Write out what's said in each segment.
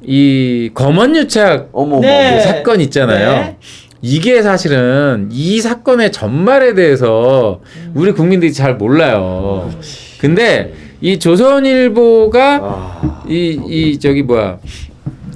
이 검언유착 네. 그 사건 있잖아요. 네. 이게 사실은 이 사건의 전말에 대해서 우리 국민들이 잘 몰라요. 근데 이 조선일보가 이 저기 뭐야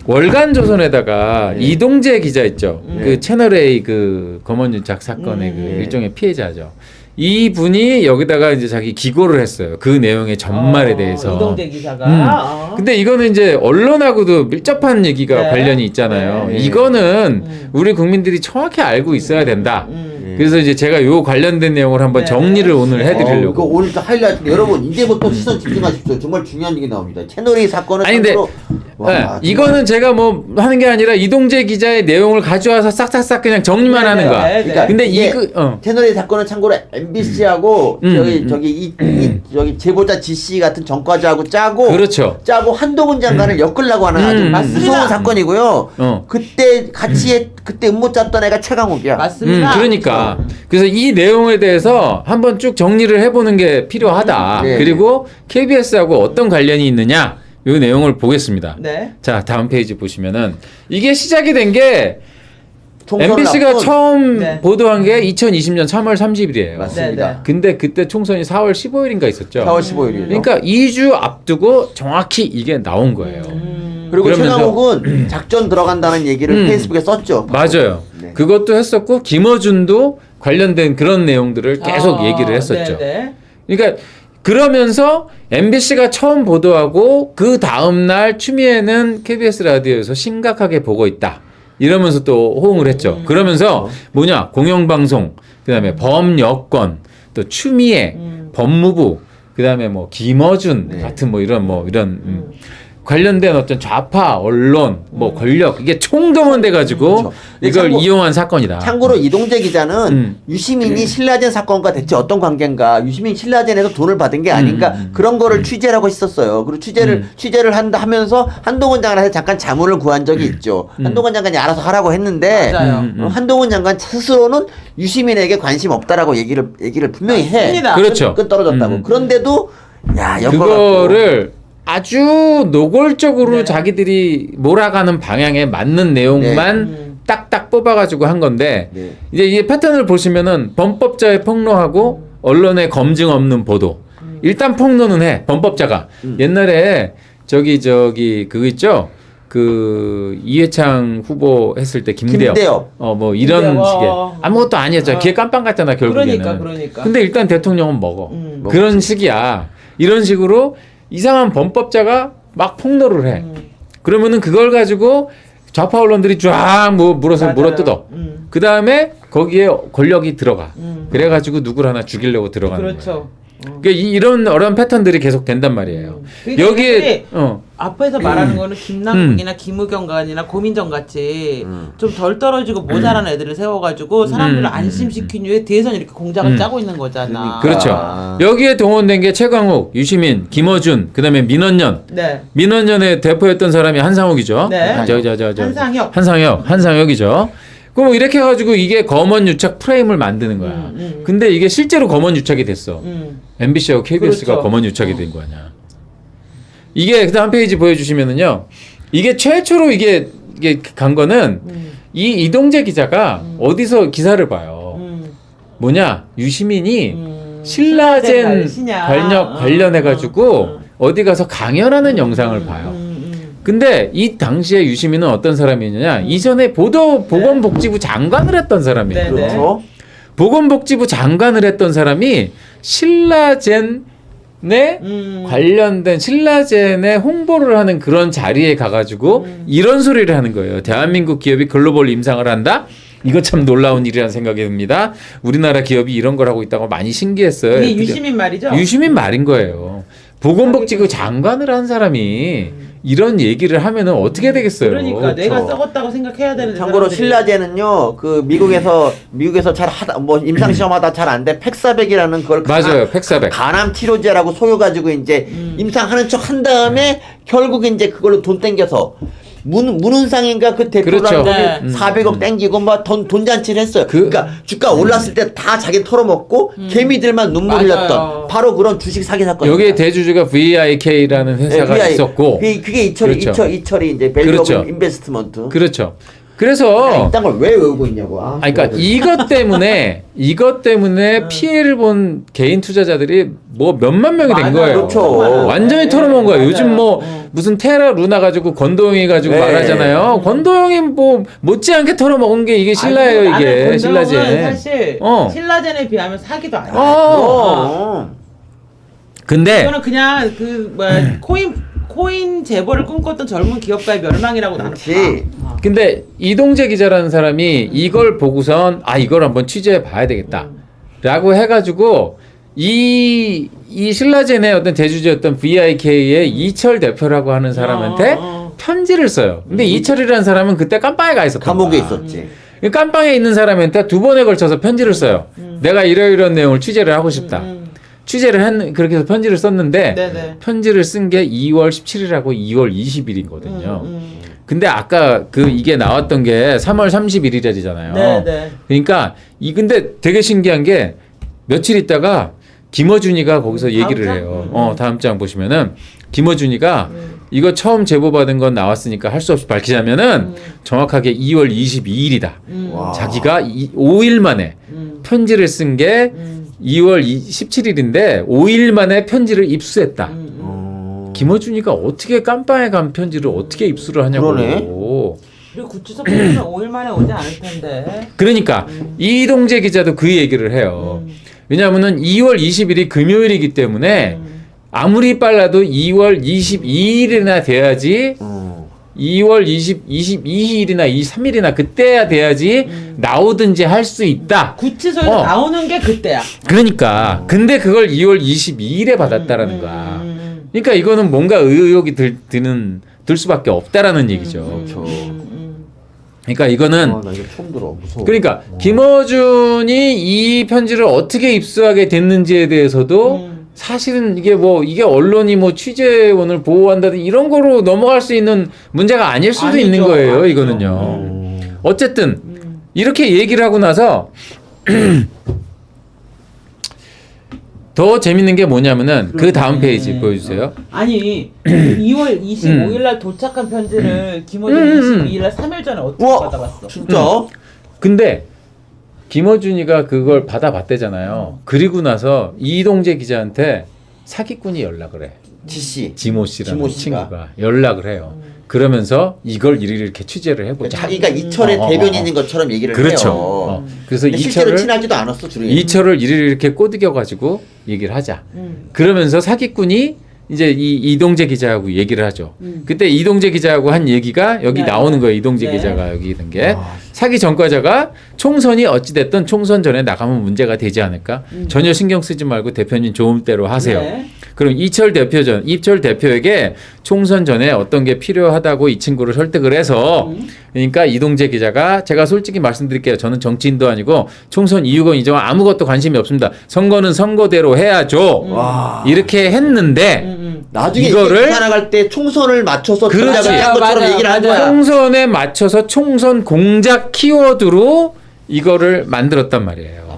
월간 조선에다가 이동재 기자 있죠. 그 채널 A 그 검언유착 사건의 그 일종의 피해자죠. 이 분이 여기다가 이제 자기 기고를 했어요. 그 내용의 전말에 대해서. 이동재 기자가. 근데 이거는 이제 언론하고도 밀접한 얘기가 네. 관련이 있잖아요. 네. 이거는 우리 국민들이 정확히 알고 있어야 된다. 그래서 이제 제가 요 관련된 내용을 한번 네. 정리를 오늘 해드리려고. 그 오늘 하이라이트 여러분 이제부터 시선 집중하십시오. 정말 중요한 얘기 나옵니다. 채널A 사건은 아니 근데 네, 이거는 제가 뭐 하는 게 아니라 이동재 기자의 내용을 가져와서 싹싹싹 그냥 정리만 네, 하는 네, 거야. 네, 네. 그러니까 근데 이게 이거 채널A 사건은 참고로 MBC하고 저기 제보자 GC 같은 전과자하고 그렇죠. 짜고 한동훈 장관을 엮으려고 하는 아주 맞습니다. 무서운 사건이고요. 어. 그때 그때 음모 짰던 애가 최강욱이야. 맞습니다. 그러니까 그래서 이 내용에 대해서 한번 쭉 정리를 해보는 게 필요하다. 네. 그리고 KBS하고 어떤 관련이 있느냐 이 내용을 보겠습니다. 네. 자 다음 페이지 보시면은 이게 시작이 된 게 총선을 MBC가 앞둔- 처음 네. 보도한 게 2020년 3월 30일이에요. 맞습니다. 네, 네. 근데 그때 총선이 4월 15일인가 있었죠. 4월 15일이죠. 그러니까 2주 앞두고 정확히 이게 나온 거예요. 그리고 그러면서 최강욱은 작전 들어간다는 얘기를 페이스북에 썼죠. 맞아요. 네. 그것도 했었고 김어준도 관련된 그런 내용들을 계속 얘기를 했었죠. 네, 그러니까 그러면서 MBC가 처음 보도하고 그 다음 날 추미애는 KBS 라디오에서 심각하게 보고 있다. 이러면서 또 호응을 했죠. 그러면서 뭐냐 공영방송, 그다음에 범여권, 또 추미애, 법무부, 그다음에 뭐 김어준 같은 뭐 이런 관련된 어떤 좌파 언론 뭐 권력 이게 총동원돼 가지고 그렇죠. 이걸 참고- 이용한 사건이다. 참고로 이동재 기자는 유시민이 신라젠 사건과 대체 어떤 관계인가, 유시민 신라젠에서 돈을 받은 게 아닌가 그런 거를 취재를 하고 있었어요. 그리고 취재를 하면서 한동훈 장관한테 잠깐 자문을 구한 적이 있죠. 한동훈 장관이 알아서 하라고 했는데 맞아요. 한동훈 장관 스스로는 유시민에게 관심 없다라고 얘기를 분명히 해. 맞습니다. 그렇죠. 끝 떨어졌다고. 그런데도 야 그거를 아주 노골적으로 네. 자기들이 몰아가는 방향에 맞는 내용만 딱딱 뽑아가지고 한 건데 네. 이제 이 패턴을 보시면은 범법자의 폭로하고 언론의 검증 없는 보도. 일단 폭로는 해 범법자가 옛날에 저기 그거 있죠. 그 이회창 후보 했을 때 김대엽. 뭐 이런 김대엽. 식의 아무것도 아니었잖아. 귀에 깜빵 갔잖아 결국에는. 그러니까. 근데 일단 대통령은 먹어. 그런 식이야. 이런 식으로 이상한 범법자가 막 폭로를 해. 그러면은 그걸 가지고 좌파 언론들이 쫙 물어뜯어. 그 다음에 거기에 권력이 들어가. 그래가지고 누구를 하나 죽이려고 들어가는 거야. 그렇죠. 그러니까 이런 패턴들이 계속 된단 말이에요. 그러니까 여기에 얘네들이 앞에서 말하는 거는 김남국이나 김우경관이나 고민정 같이 좀 덜 떨어지고 모자란 애들을 세워가지고 사람들을 안심시킨 후에 뒤에서 이렇게 공작을 짜고 있는 거잖아. 그렇죠. 여기에 동원된 게 최강욱, 유시민, 김어준, 그다음에 민원연. 네. 민원연의 대표였던 사람이 한상욱이죠. 네. 한상혁이죠. 그럼 이렇게 해가지고 이게 검언유착 프레임을 만드는 거야. 근데 이게 실제로 검언유착이 됐어. MBC하고 KBS가 그렇죠. 검언유착이 된 거 아니야. 이게 그다음 페이지 보여주시면은요. 이게 최초로 이게 간 거는 이 이동재 기자가 어디서 기사를 봐요. 뭐냐 유시민이 신라젠 관련해가지고 어디 가서 강연하는 영상을 봐요. 근데 이 당시에 유시민은 어떤 사람이었느냐? 이전에 보건복지부 장관을 했던 사람이에요. 네. 그렇죠. 보건복지부 장관을 했던 사람이 신라젠에 관련된 신라젠의 홍보를 하는 그런 자리에 가가지고 이런 소리를 하는 거예요. 대한민국 기업이 글로벌 임상을 한다? 이거 참 놀라운 일이라는 생각이 듭니다. 우리나라 기업이 이런 걸 하고 있다고 많이 신기했어요. 이게 유시민 말이죠? 유시민 말인 거예요. 보건복지부 장관을 한 사람이 이런 얘기를 하면은 어떻게 되겠어요? 그러니까 내가 썩었다고 생각해야 되는데. 참고로 신라젠은요, 그 미국에서 잘 하다 뭐 임상 시험하다 잘 안 돼 팩사백이라는 그걸 맞아요, 팩사백. 간암 치료제라고 속여 가지고 이제 임상하는 척 한 다음에 결국 이제 그걸로 돈 땡겨서 문은상인가 그 대표랑 그렇죠. 네. 400억 땡기고 막 돈 잔치를 했어요. 그러니까 주가 올랐을 때 다 자기 털어먹고 개미들만 눈물 맞아요. 흘렸던 바로 그런 주식 사기 사건입니다. 여기에 대주주가 VIK라는 회사가 VI. 있었고 그게 이철이 그렇죠. 이철이 이제 밸류 그렇죠. 오브 인베스트먼트. 그렇죠. 그래서 이딴 걸 왜 외우고 있냐고. 그러니까 이것 때문에 피해를 본 개인 투자자들이 뭐 몇만 명이 된 맞아요. 거예요. 그렇죠. 완전히 털어먹은 거예요. 맞아요. 요즘 뭐 무슨 테라 루나 가지고 건도형이 가지고 네. 말하잖아요. 건도형이 뭐 못지않게 털어먹은 게 이게 신라예요. 아니, 이게 나는 신라젠. 건조는 사실 신라젠에 비하면 사기도 아니야. 근데 이거는 그냥 그 뭐야 코인 재벌을 꿈꿨던 젊은 기업가의 멸망이라고 나는 그렇지. 봐. 근데 이동재 기자라는 사람이 이걸 보고선 이걸 한번 취재해 봐야 되겠다라고 해가지고 이 신라젠의 어떤 대주주였던 VIK의 이철 대표라고 하는 사람한테 편지를 써요. 근데 이철이라는 사람은 그때 깜빵에 가 있었던 감옥에 거야. 있었지. 깜빵에 있는 사람한테 2번에 걸쳐서 편지를 써요. 내가 이런 내용을 취재를 하고 싶다. 취재를 그렇게 해서 편지를 썼는데 네네. 편지를 쓴 게 2월 17일하고 2월 20일이거든요. 근데 아까 이게 나왔던 게 3월 31일이잖아요. 네네. 그러니까 근데 되게 신기한 게 며칠 있다가 김어준이가 거기서 얘기를 장? 해요. 다음 장 보시면은 김어준이가 이거 처음 제보 받은 건 나왔으니까 할 수 없이 밝히자면은 정확하게 2월 22일이다. 와. 자기가 5일 만에 편지를 쓴 게 2월 17일인데 5일 만에 편지를 입수했다. 김어준이가 어떻게 깜빵에 간 편지를 어떻게 입수를 하냐고. 그러네. 그리고 구치소 편지는 5일 만에 오지 않을 텐데. 그러니까 이동재 기자도 그 얘기를 해요. 왜냐하면은 2월 20일이 금요일이기 때문에 아무리 빨라도 2월 22일이나 돼야지 2월 22일이나 23일이나 그때야 돼야지 나오든지 할 수 있다. 구치소에서 나오는 게 그때야. 그러니까 근데 그걸 2월 22일에 받았다라는 거야. 그러니까 이거는 뭔가 의혹이 들 수밖에 없다라는 얘기죠. 그렇죠. 그러니까 이거는 나 이거 처음 들어. 무서워. 그러니까 김어준이 이 편지를 어떻게 입수하게 됐는지에 대해서도 사실은 이게 언론이 뭐 취재원을 보호한다든 이런 거로 넘어갈 수 있는 문제가 아닐 수도 아니죠. 있는 거예요. 아니죠. 이거는요. 어쨌든 이렇게 얘기를 하고 나서 더 재밌는 게 뭐냐면은 그 다음 페이지 보여주세요. 아니 2월 25일 날 도착한 편지를 김어준 22일 날 3일 전에 어떻게 우와, 받아봤어? 진짜? 근데 김어준이가 그걸 받아봤대잖아요. 그리고 나서 이동재 기자한테 사기꾼이 연락을 해. 지씨. 지모 씨라는 지모 씨가. 친구가 연락을 해요. 그러면서 이걸 이렇게 취재를 해보자. 자기가 이철의 대변인인 것처럼 얘기를 그렇죠. 해요. 그래서 근데 실제로 친하지도 않았어, 둘이. 이철을 이렇게 꼬드겨 가지고 얘기를 하자. 그러면서 사기꾼이 이제 이동재 기자하고 얘기를 하죠. 그때 이동재 기자하고 한 얘기가 여기 네. 나오는 거예요. 이동재 네. 기자가 여기 있는 게 사기 전과자가 총선이 어찌됐든 총선 전에 나가면 문제가 되지 않을까? 전혀 신경 쓰지 말고 대표님 좋은 대로 하세요. 네. 그럼 이철 대표에게 총선 전에 어떤 게 필요하다고 이 친구를 설득을 해서 그러니까 이동재 기자가 제가 솔직히 말씀드릴게요. 저는 정치인도 아니고 총선 이유건 이정은 아무것도 관심이 없습니다. 선거는 선거대로 해야죠. 와. 이렇게 했는데 나중에 이거를 이렇게 나갈 때 총선을 맞춰서 그렇지. 전략을 짠 것처럼 맞아요, 얘기를 한 맞아요. 거야. 총선에 맞춰서 총선 공작 키워드로 이거를 만들었단 말이에요.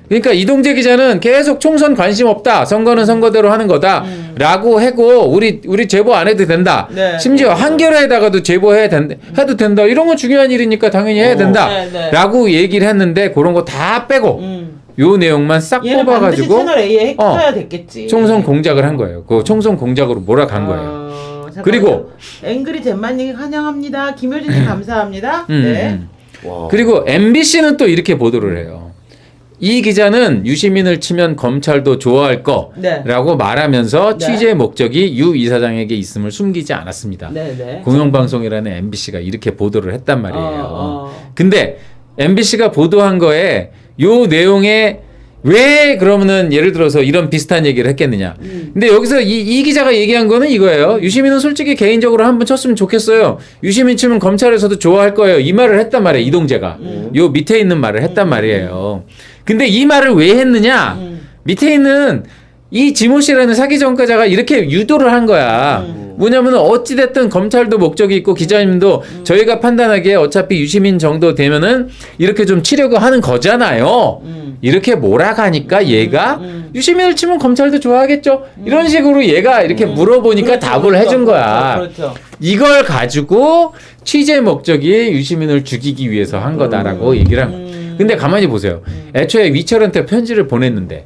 그러니까 이동재 기자는 계속 총선 관심 없다. 선거는 선거대로 하는 거다라고 하고 우리 제보 안 해도 된다. 네. 심지어 한겨레에다가도 제보해야 된다. 해도 된다. 이런 건 중요한 일이니까 당연히 해야 된다라고 얘기를 했는데 그런 거 다 빼고 요 내용만 싹 얘는 반드시 뽑아가지고 채널 A에 핵써야 됐겠지. 총선 공작을 한 거예요. 그 총선 공작으로 몰아간 거예요. 잠깐만요. 그리고 앵그리 잼만님 환영합니다. 김효진님 감사합니다. 네. 와. 그리고 MBC는 또 이렇게 보도를 해요. 이 기자는 유시민을 치면 검찰도 좋아할 거라고 네. 말하면서 네. 취재의 목적이 유 이사장에게 있음을 숨기지 않았습니다. 네네. 공영방송이라는 MBC가 이렇게 보도를 했단 말이에요. 어. 근데 MBC가 보도한 거에 요 내용에 왜 그러면은 예를 들어서 이런 비슷한 얘기를 했겠느냐. 근데 여기서 이 기자가 얘기한 거는 이거예요. 유시민은 솔직히 개인적으로 한번 쳤으면 좋겠어요. 유시민 치면 검찰에서도 좋아할 거예요. 이 말을 했단 말이에요. 이동재가. 요 밑에 있는 말을 했단 말이에요. 근데 이 말을 왜 했느냐. 밑에 있는 이 지모 씨라는 사기 전과자가 이렇게 유도를 한 거야. 뭐냐면 어찌됐든 검찰도 목적이 있고 기자님도 저희가 판단하기에 어차피 유시민 정도 되면은 이렇게 좀 치려고 하는 거잖아요. 이렇게 몰아가니까 얘가 유시민을 치면 검찰도 좋아하겠죠. 이런 식으로 얘가 이렇게 물어보니까 그렇죠, 답을 그렇죠, 해준 거야. 그렇죠. 이걸 가지고 취재 목적이 유시민을 죽이기 위해서 한 거다라고 얘기를 한 거야. 근데 가만히 보세요. 애초에 위철한테 편지를 보냈는데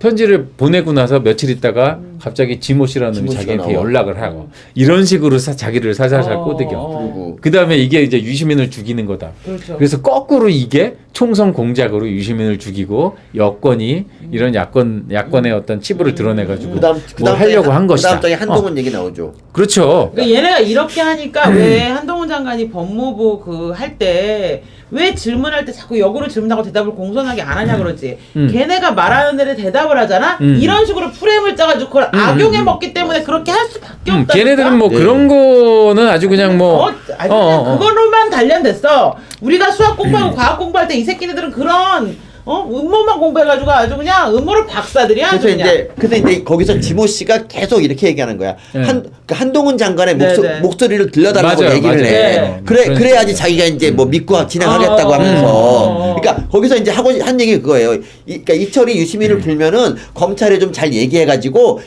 편지를 보내고 나서 며칠 있다가 갑자기 지모 씨라는 놈이 지모 씨가 자기한테 나와. 연락을 하고 이런 식으로 자기를 살살살 꼬드겨. 그리고 그 다음에 이게 이제 유시민을 죽이는 거다. 그렇죠. 그래서 거꾸로 이게 총선 공작으로 유시민을 죽이고 여권이 이런 야권의 어떤 치부를 드러내가지고 뭐 하려고 한 것이다. 그다음 장에 한동훈 얘기 나오죠. 그렇죠. 그러니까 얘네가 이렇게 하니까 왜 한동훈 장관이 법무부 그 할 때 왜 질문할 때 자꾸 역으로 질문하고 대답을 공손하게 안 하냐 그러지. 걔네가 말하는 데를 대답을 하잖아. 이런 식으로 프레임을 짜가지고 그걸 악용해 먹기 때문에 그렇게 할 수밖에 없다. 걔네들은 뭐 네. 그런 거는 아주 그냥 뭐 아주 그냥 그걸로만 단련됐어. 우리가 수학 공부하고 과학 공부할 때 이 새끼네들은 그런 음모만 공부해가지고 아주 그냥 음모를 박사들이야. 아주 그냥. 그래서 이제 거기서 지모 씨가 계속 이렇게 얘기하는 거야. 네. 한동훈 장관의 네. 목소리를 들려달라고 맞아요, 얘기를 맞아요. 해. 네. 그래야지 자기가 이제 뭐 믿고 진행하겠다고 하면서. 그러니까 거기서 이제 한 얘기 그거예요. 그러니까 이철이 유시민을 불면은 검찰에 좀 잘 얘기해가지고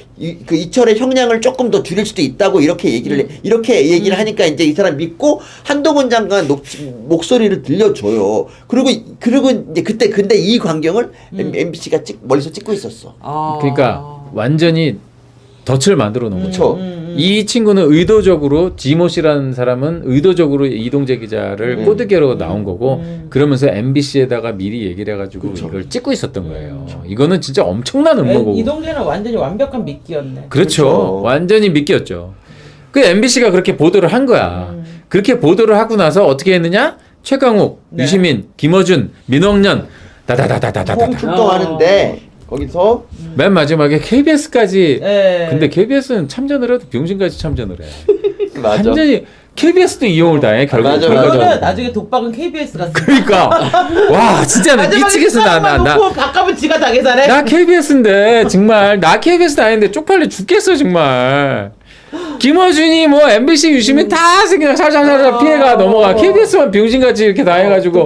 그 이철의 형량을 조금 더 줄일 수도 있다고 이렇게 얘기를 하니까 이제 이 사람 믿고 한동훈 장관 목소리를 들려줘요. 그리고 이제 근데 이 광경을 MBC가 멀리서 찍고 있었어. 그러니까 완전히 덫을 만들어 놓은 거죠. 그렇죠. 이 친구는 의도적으로 지모 씨라는 사람은 의도적으로 이동재 기자를 꼬드기로 나온 거고 그러면서 MBC에다가 미리 얘기를 해가지고 이걸 찍고 있었던 거예요. 이거는 진짜 엄청난 음모고. 이동재는 완전히 완벽한 미끼였네. 그렇죠. 완전히 미끼였죠. 그 MBC가 그렇게 보도를 한 거야. 그렇게 보도를 하고 나서 어떻게 했느냐? 최강욱, 네. 유시민, 김어준, 민홍년 다다다다다다다. 총출동하는데 거기서 맨 마지막에 KBS까지. 네. 근데 KBS는 참전을 해도 병신까지 참전을 해. 맞아. 완전히 KBS도 이용을 당해 결국. 맞아, 결과적으로. 그거는 나중에 독박은 KBS가 쓰. 그러니까 와 진짜 나 미치겠어. 나 밥값은 지가 다 계산해. 나 KBS인데 정말 나 KBS 다니는데 쪽팔려 죽겠어 정말. 김어준이 뭐 MBC 유시민 다 그냥 살살살살 피해가 넘어가. KBS만 병신같이 이렇게 다 해가지고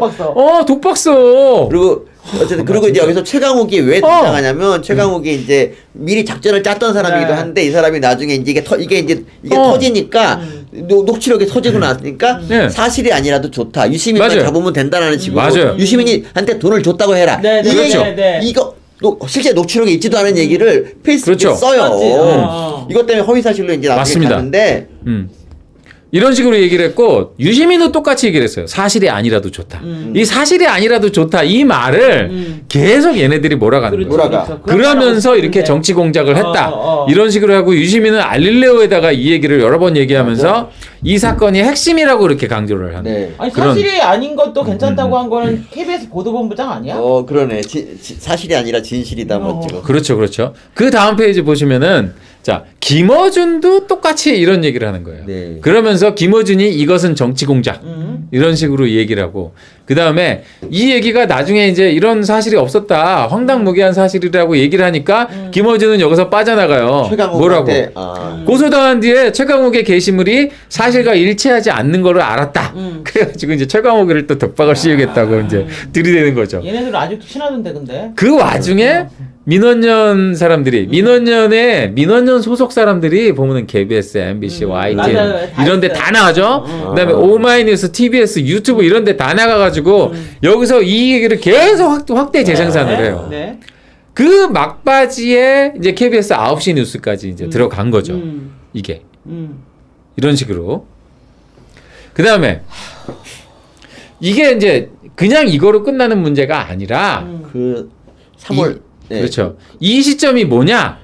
독박서. 그리고 어쨌든 그리고 이제 여기서 최강욱이 왜 등장하냐면 최강욱이 이제 미리 작전을 짰던 사람이기도 한데 이 사람이 나중에 이제 이게 터지니까 녹취록이 터지고 나니까 사실이 아니라도 좋다. 유시민만 맞아요. 잡으면 된다라는 식으로 맞아요. 유시민이한테 돈을 줬다고 해라. 네, 네, 이게 네, 네. 이거 실제 녹취록에 있지도 않은 얘기를 페이스북에 그렇죠. 써요. 이것 때문에 허위 사실로 이제 나중에 맞습니다. 갔는데 이런 식으로 얘기를 했고 유시민도 똑같이 얘기를 했어요. 사실이 아니라도 좋다. 이 사실이 아니라도 좋다 이 말을 계속 얘네들이 몰아가는 거예요. 몰아가. 그러면서 이렇게 정치 공작을 했다. 이런 식으로 하고 유시민은 알릴레오에다가 이 얘기를 여러 번 얘기하면서 이 사건이 핵심이라고 이렇게 강조를 하는 거예요. 네. 아니 사실이 아닌 것도 괜찮다고 한 거는 KBS 보도본부장 아니야? 그러네. 사실이 아니라 진실이다 멋지고. 그렇죠. 그 다음 페이지 보시면은 자 김어준도 똑같이 이런 얘기를 하는 거예요. 네. 그러면서 김어준이 이것은 정치 공작 이런 식으로 얘기를 하고 그 다음에 이 얘기가 나중에 이제 이런 사실이 없었다 황당무계한 사실이라고 얘기를 하니까 김어준은 여기서 빠져나가요. 뭐라고? 고소당한 뒤에 최강욱의 게시물이 사실과 일치하지 않는 거를 알았다. 그래가지고 이제 최강욱을 또 독박을 씌우겠다고 이제 들이대는 거죠. 얘네들 아직도 친하던데 근데. 그 와중에 민원연 사람들이 민원연 소속 사람들이 보면은 KBS, MBC, YTN 맞아요. 다 이런 데 있어요. 다 나가죠. 그다음에 오마이뉴스, TBS, 유튜브 이런 데 다 나가가지고 여기서 이 얘기를 계속 확대 재생산을 해요. 네. 그 막바지에 이제 KBS 9시 뉴스까지 이제 들어간 거죠. 이게 이런 식으로. 그다음에 이게 이제 그냥 이거로 끝나는 문제가 아니라 그 3월 네. 그렇죠. 이 시점이 뭐냐?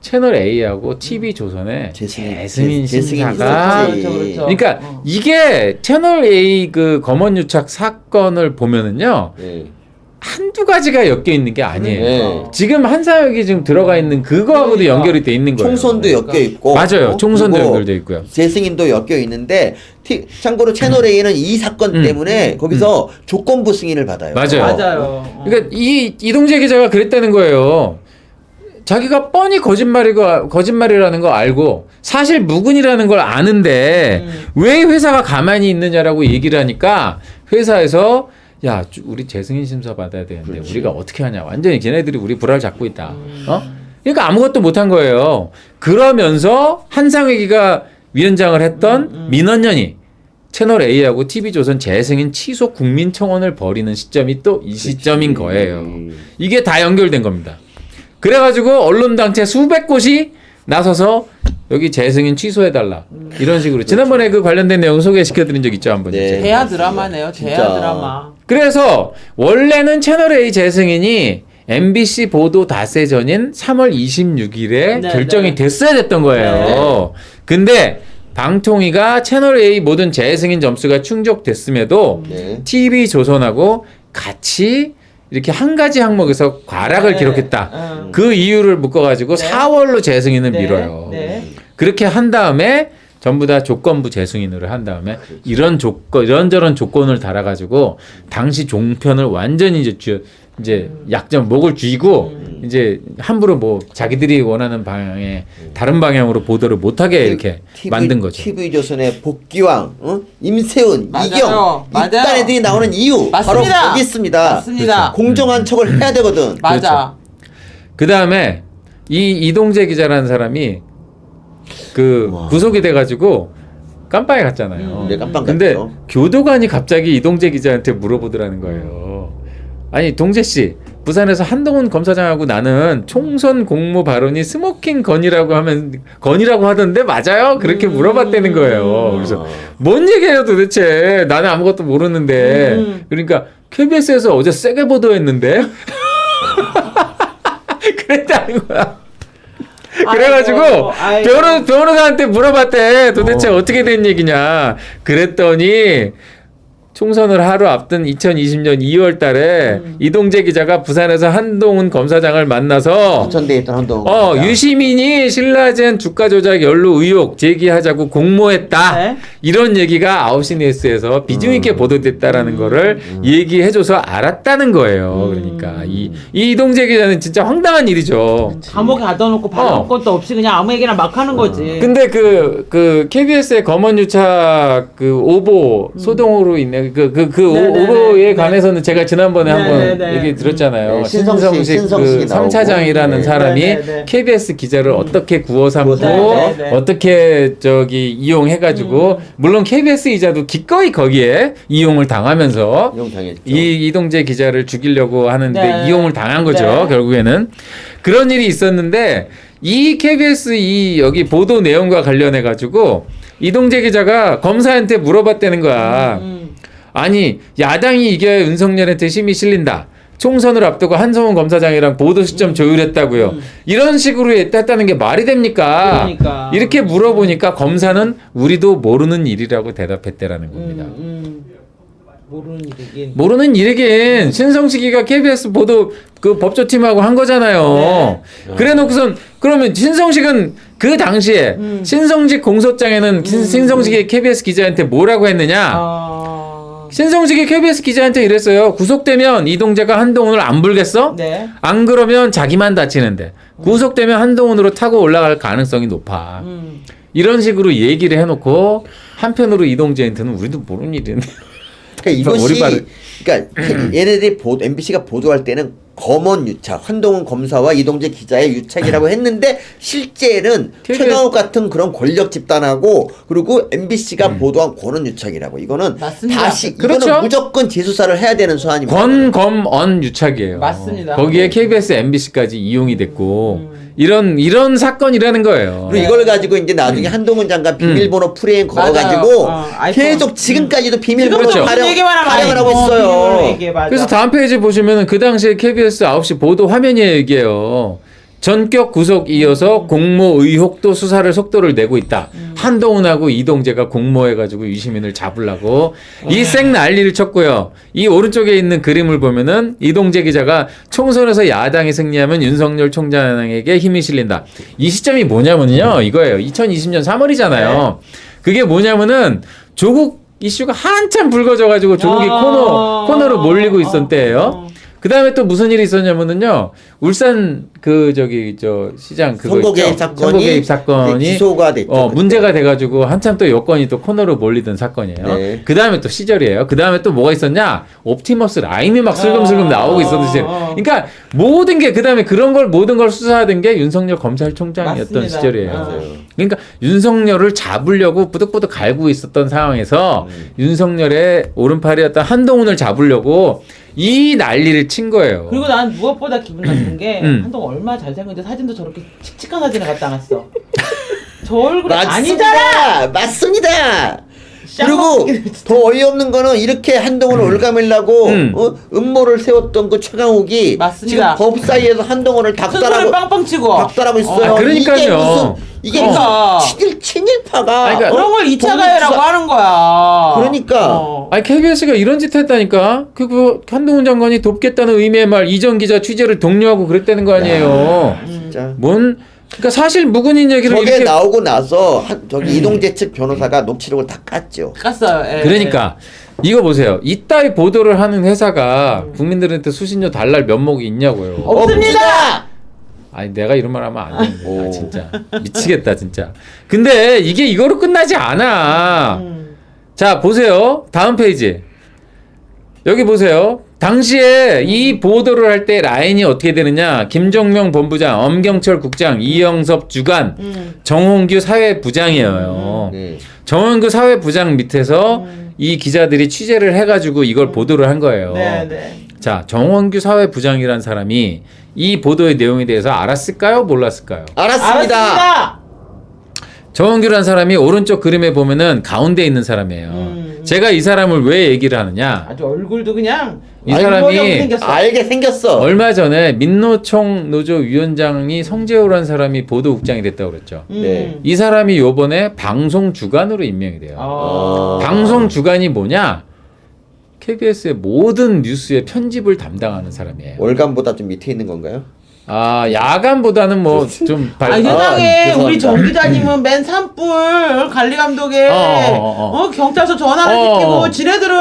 채널 A하고 TV 조선의 재승인 신사가 있었지. 그러니까 이게 채널 A 그 검언유착 사건을 보면은요. 네. 한두 가지가 엮여 있는 게 아니에요. 네. 지금 한사역이 지금 들어가 있는 그거하고도 그러니까. 연결이 돼 있는 거예요. 총선도 엮여 있고 맞아요. 총선도 그리고 연결돼 있고요. 재승인도 엮여 있는데 참고로 채널 A는 이 사건 때문에 거기서 조건부 승인을 받아요. 맞아요. 맞아요. 그러니까 이 이동재 기자가 그랬다는 거예요. 자기가 뻔히 거짓말이라는 거 알고 사실 무근이라는 걸 아는데 왜 회사가 가만히 있느냐라고 얘기를 하니까 회사에서 야, 우리 재승인 심사 받아야 되는데 그렇지. 우리가 어떻게 하냐. 완전히 걔네들이 우리 불알 잡고 있다. 그러니까 아무것도 못한 거예요. 그러면서 한상회기가 위원장을 했던 민원연이 채널 A하고 TV조선 재승인 취소 국민청원을 벌이는 시점이 또 이 시점인 거예요. 이게 다 연결된 겁니다. 그래가지고 언론단체 수백 곳이 나서서 여기 재승인 취소해달라. 이런 식으로. 지난번에 그 관련된 내용 소개시켜드린 적 있죠, 한 번. 네. 대하 드라마네요. 진짜. 대하 드라마. 그래서 원래는 채널A 재승인이 MBC 보도 닷새 전인 3월 26일에 네, 결정이 네. 됐어야 됐던 거예요. 근데 방통위가 채널A 모든 재승인 점수가 충족됐음에도 네. TV조선하고 같이 이렇게 한 가지 항목에서 과락을 네. 기록했다. 그 이유를 묶어가지고 네. 4월로 재승인을 네. 미뤄요. 네. 그렇게 한 다음에 전부 다 조건부 재승인으로 한 다음에 이런저런 조건을 달아가지고 당시 종편을 완전히 이제 약점 목을 쥐고 이제 함부로 뭐 자기들이 원하는 방향에 다른 방향으로 보도를 못하게 이렇게 만든 거죠. TV조선의 복귀왕, 임세훈, 맞아요. 이경 맞아요. 이딴 애들이 나오는 이유 바로 맞습니다. 거기 있습니다. 맞습니다. 공정한 척을 해야 되거든. 맞아. 그 다음에 이 이동재 기자라는 사람이 그 와. 구속이 돼가지고 깜빵에 갔잖아요. 네, 깜빵 근데 갔죠. 교도관이 갑자기 이동재 기자한테 물어보더라는 거예요. 아니 동재 씨, 부산에서 한동훈 검사장하고 나는 총선 공모 발언이 스모킹 건이라고 하던데 맞아요? 그렇게 물어봤다는 거예요. 그래서 뭔 얘기예요 도대체? 나는 아무것도 모르는데. 그러니까 KBS에서 어제 세게 보도했는데 그랬다는 거야. 그래가지고 아이고. 변호사한테 물어봤대. 도대체 어떻게 된 얘기냐. 그랬더니 총선을 하루 앞둔 2020년 2월 달에 이동재 기자가 부산에서 한동훈 검사장을 만나서 천대에 있던 한동훈. 유시민이 신라젠 주가 조작 연루 의혹 제기하자고 공모했다. 네. 이런 얘기가 9시 뉴스에서 비중 있게 보도됐다라는 거를 얘기해줘서 알았다는 거예요. 그러니까 이 이동재 기자는 진짜 황당한 일이죠. 감옥에 가둬놓고 받아볼 것도 없이 그냥 아무 얘기나 막 하는 거지. 근데 그 KBS의 검언유착 그 오보 소동으로 인해 네네네. 오보에 네. 관해서는 제가 지난번에 한번 네네네. 얘기 드렸잖아요. 네, 신성식 그 나오고. 3차장이라는 네. 사람이 네네네. KBS 기자를 어떻게 구워 삼고 네네네. 어떻게 이용해가지고 물론 KBS 기자도 기꺼이 거기에 이용을 당하면서 이용당했죠. 이동재 기자를 죽이려고 하는데 네. 이용을 당한 거죠. 네. 결국에는 그런 일이 있었는데 이 KBS 여기 보도 내용과 관련해 가지고 이동재 기자가 검사한테 물어봤다는 거야. 아니 야당이 이겨야 윤석열한테 힘이 실린다. 총선을 앞두고 한성훈 검사장이랑 보도 시점 조율했다고요. 이런 식으로 했다는 게 말이 됩니까? 그러니까. 이렇게 물어보니까 검사는 우리도 모르는 일이라고 대답했대라는 겁니다. 모르는 일이긴. 모르는 일이긴 신성식이가 KBS 보도 그 법조팀하고 한 거잖아요. 그래놓고선 그러면 신성식은 그 당시에 신성식 공소장에는 신성식이 KBS 기자한테 뭐라고 했느냐? 신성식이 KBS 기자한테 이랬어요. 구속되면 이동재가 한동훈을 안 불겠어? 네. 안 그러면 자기만 다치는데 구속되면 한동훈으로 타고 올라갈 가능성이 높아. 이런 식으로 얘기를 해놓고 한편으로 이동재한테는 우리도 모르는 일인데. 그러니까 이것이 우리 그러니까 얘네들이 MBC가 보도할 때는 검언 유착, 한동훈 검사와 이동재 기자의 유착이라고 했는데 실제는 KBS 최강욱 같은 그런 권력 집단하고 그리고 MBC가 보도한 권언 유착이라고 이거는 맞습니다. 다시 그렇죠. 이거는 무조건 재수사를 해야 되는 사안입니다. 권검언 유착이에요. 맞습니다. 거기에 KBS, MBC까지 이용이 됐고 이런 사건이라는 거예요. 그리고 이걸 가지고 이제 나중에 한동훈 장관 비밀번호 프레임 걸어가지고 아이폰. 계속 지금까지도 비밀번호 그렇죠. 활용을 하고 있어요. 그래서 다음 페이지 보시면은 그 당시에 KBS 9시 보도 화면에 얘기해요. 전격 구속 이어서 공모 의혹도 수사를 속도를 내고 있다. 한동훈하고 이동재가 공모해가지고 유시민을 잡으려고 이 쌩 난리를 쳤고요. 이 오른쪽에 있는 그림을 보면은 이동재 기자가 총선에서 야당이 승리하면 윤석열 총장에게 힘이 실린다. 이 시점이 뭐냐면요. 이거예요. 2020년 3월이잖아요. 그게 뭐냐면은 조국 이슈가 한참 불거져가지고 조국이 코너로 몰리고 있었던 때예요. 그다음에 또 무슨 일이 있었냐면은요. 울산 그 저기 저 시장 그거 선거 있죠? 개입 사건이 선거 개입 사건이 기소가 됐죠. 그때. 문제가 돼가지고 한참 또 여권이 또 코너로 몰리던 사건이에요. 네. 그다음에 또 시절이에요. 그다음에 또 뭐가 있었냐? 옵티머스 라임이 막 슬금슬금 나오고 있었던 시절. 그러니까 모든 게 그다음에 그런 걸 모든 걸 수사하던 게 윤석열 검찰총장이었던 맞습니다. 시절이에요. 맞아요. 그러니까 윤석열을 잡으려고 부득부득 갈고 있었던 상황에서 윤석열의 오른팔이었던 한동훈을 잡으려고 이 난리를 친 거예요. 그리고 난 무엇보다 기분 나쁜 게 한동안 얼마나 잘생겼는데 사진도 저렇게 칙칙한 사진을 갖다 놨어. 저 얼굴이 아니잖아. 맞습니다. 그리고 쌍꺼풀 더 어이없는 거는 이렇게 한동훈을 올가매려고 음모를 세웠던 그 최강욱이 맞습니다. 지금 법 사이에서 한동훈을 스스로 닥달하고 빵빵 치고 닥달하고 있어요. 아, 그러니까요. 이게 그러니까. 무슨 친일파가 그러니까 그런 걸 2차 가해라고 하는 거야. 그러니까. 아니 KBS가 이런 짓 했다니까. 그 한동훈 장관이 돕겠다는 의미의 말 이전 기자 취재를 독려하고 그랬다는 거 아니에요. 진짜. 뭔 그러니까 사실 묵은인 얘기를 저게 이렇게 나오고 나서 저기 이동재 측 변호사가 녹취록을 다 깠죠. 깠어요. 예. 그러니까 이거 보세요. 이따위 보도를 하는 회사가 국민들한테 수신료 달랄 면목이 있냐고요. 없습니다. 아니 내가 이런 말 하면 안 되는데 오. 나 진짜 미치겠다 진짜. 근데 이게 이거로 끝나지 않아. 자 보세요. 다음 페이지. 여기 보세요. 당시에 이 보도를 할 때 라인이 어떻게 되느냐. 김정명 본부장, 엄경철 국장, 이영섭 주간, 정홍규 사회부장이에요. 네. 정홍규 사회부장 밑에서 이 기자들이 취재를 해가지고 이걸 보도를 한 거예요. 네, 네. 자, 정홍규 사회부장이라는 사람이 이 보도의 내용에 대해서 알았을까요? 몰랐을까요? 알았습니다. 알았습니다. 정홍규라는 사람이 오른쪽 그림에 보면은 가운데 있는 사람이에요. 제가 이 사람을 왜 얘기를 하느냐? 아주 얼굴도 그냥 이 사람이 생겼어. 알게 생겼어. 얼마 전에 민노총 노조 위원장이 성재호라는 사람이 보도국장이 됐다고 그랬죠. 네. 이 사람이 요번에 방송 주간으로 임명이 돼요. 방송 주간이 뭐냐? KBS의 모든 뉴스의 편집을 담당하는 사람이에요. 월간보다 좀 밑에 있는 건가요? 아, 야간보다는 뭐 좀 아, 세상에 죄송합니다. 우리 정 기자님은 맨 산불 관리 감독에 경찰서 전화를 시키고 지네들은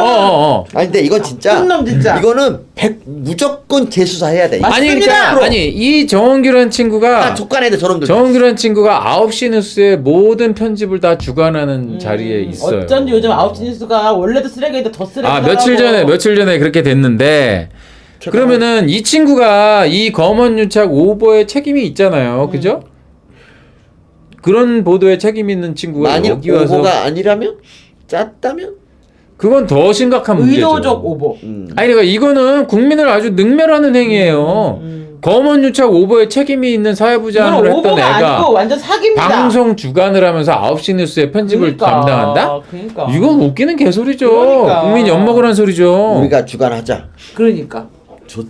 아니 근데 이건 진짜 놈 진짜. 이거는 무조건 재수사해야 돼. 맞- 아니 그러니까 맞습니다. 아니 이 정원규라는 친구가 다 족간해야 돼 저놈들. 정원규라는 친구가 9시 뉴스의 모든 편집을 다 주관하는 자리에 있어요. 어쩐지 요즘 9시 뉴스가 원래도 쓰레기인데 더 쓰레기. 아 며칠 전에 그렇게 됐는데 그러면은 이 친구가 이 검언유착 오보에 책임이 있잖아요, 그죠? 그런 보도에 책임 있는 친구가 만일 여기 와서 오보가 아니라면 짰다면 그건 더 심각한 문제죠. 의도적 오보. 아니 그러니까 이거는 국민을 아주 능멸하는 행위예요. 검언유착 오보에 책임이 있는 사회부장으로 이건 했던 오보가 애가 아니고 완전 사기입니다. 방송 주간을 하면서 9시 뉴스의 편집을 그러니까, 담당한다? 그러니까. 이건 웃기는 개소리죠. 그러니까. 국민 엿먹으란 소리죠. 우리가 주관하자. 그러니까. 좋다.